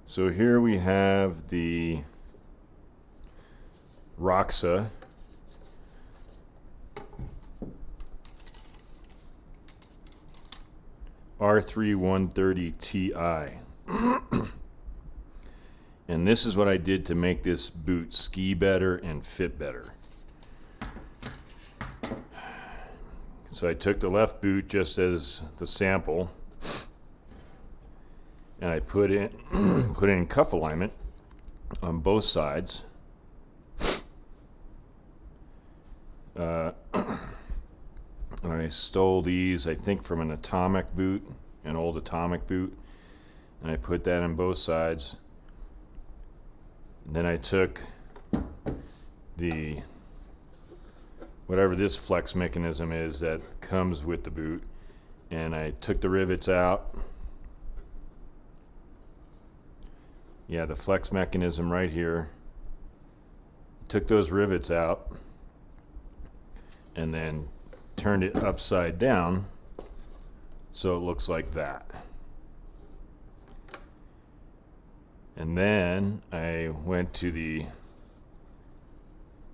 So here we have the ROXA R3 130 Ti. And this is what I did to make this boot ski better and fit better. So I took the left boot just as the sample, and I put in cuff alignment on both sides. I stole these, I think, from an Atomic boot, an old Atomic boot, and I put that on both sides. Then I took the whatever this flex mechanism is that comes with the boot, and I took the rivets out. Yeah, the flex mechanism right here. Took those rivets out and then turned it upside down so it looks like that. And then I went to the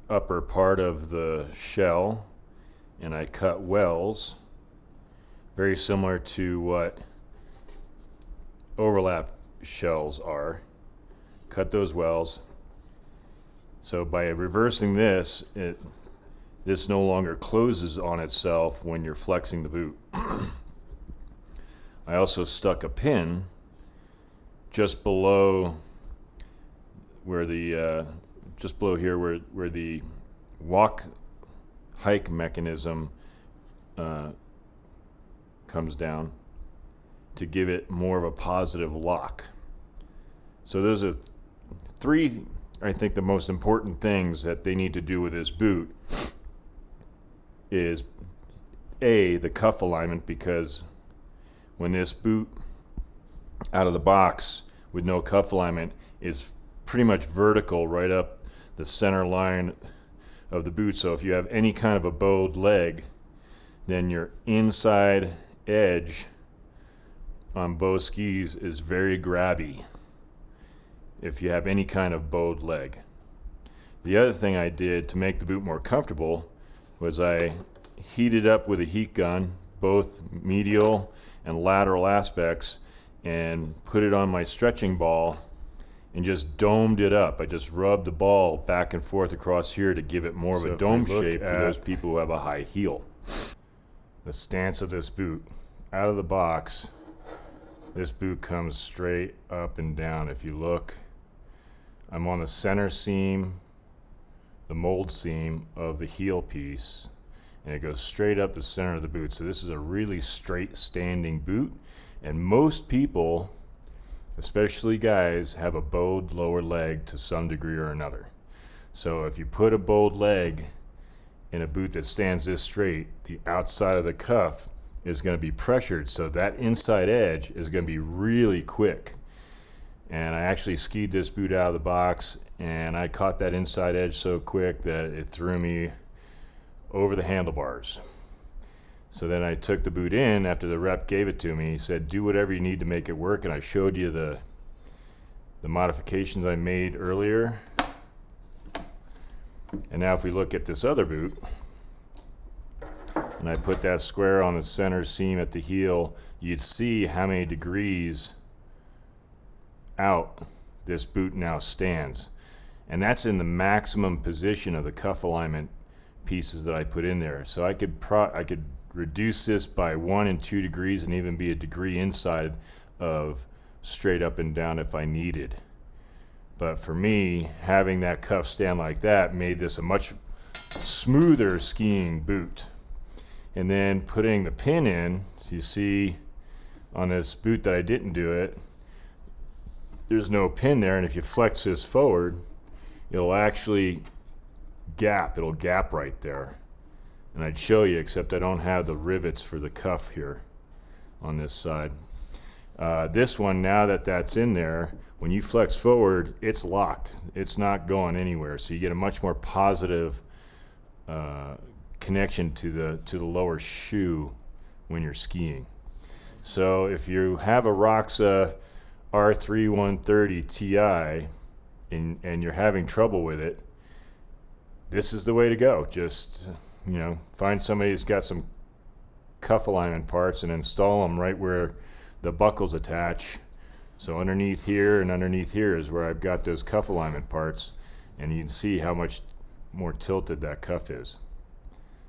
upper part of the shell and I cut wells, very similar to what overlap shells are. Cut those wells. So by reversing this, this no longer closes on itself when you're flexing the boot. I also stuck a pin just below where the just below here where the walk hike mechanism comes down to give it more of a positive lock. So those are three, I think, the most important things that they need to do with this boot. Is A, the cuff alignment, because when this boot out of the box with no cuff alignment is pretty much vertical right up the center line of the boot, so if you have any kind of a bowed leg, then your inside edge on both skis is very grabby if you have any kind of bowed leg. The other thing I did to make the boot more comfortable was I heated up with a heat gun both medial and lateral aspects and put it on my stretching ball and just domed it up. I just rubbed the ball back and forth across here to give it more of a dome shape for those people who have a high heel. The stance of this boot. Out of the box, this boot comes straight up and down. If you look, I'm on the center seam, the mold seam of the heel piece, and it goes straight up the center of the boot. So this is a really straight standing boot, and most people, especially guys, have a bowed lower leg to some degree or another. So if you put a bowed leg in a boot that stands this straight, the outside of the cuff is going to be pressured, so that inside edge is going to be really quick. And I actually skied this boot out of the box, and I caught that inside edge so quick that it threw me over the handlebars. So then I took the boot in after the rep gave it to me. He said, do whatever you need to make it work, and I showed you the modifications I made earlier. And now if we look at this other boot, and I put that square on the center seam at the heel, you'd see how many degrees out this boot now stands. And that's in the maximum position of the cuff alignment pieces that I put in there. So I could reduce this by 1 and 2 degrees and even be a degree inside of straight up and down if I needed. But for me, having that cuff stand like that made this a much smoother skiing boot. And then putting the pin in, so you see on this boot that I didn't do it, there's no pin there, and if you flex this forward, it'll actually gap. It'll gap right there. And I'd show you, except I don't have the rivets for the cuff here on this side. This one, now that that's in there, when you flex forward, it's locked. It's not going anywhere. So you get a much more positive connection to the lower shoe when you're skiing. So if you have a ROXA R3 130 Ti and you're having trouble with it, this is the way to go. Just, you know, find somebody who's got some cuff alignment parts and install them right where the buckles attach. So underneath here and underneath here is where I've got those cuff alignment parts, and you can see how much more tilted that cuff is.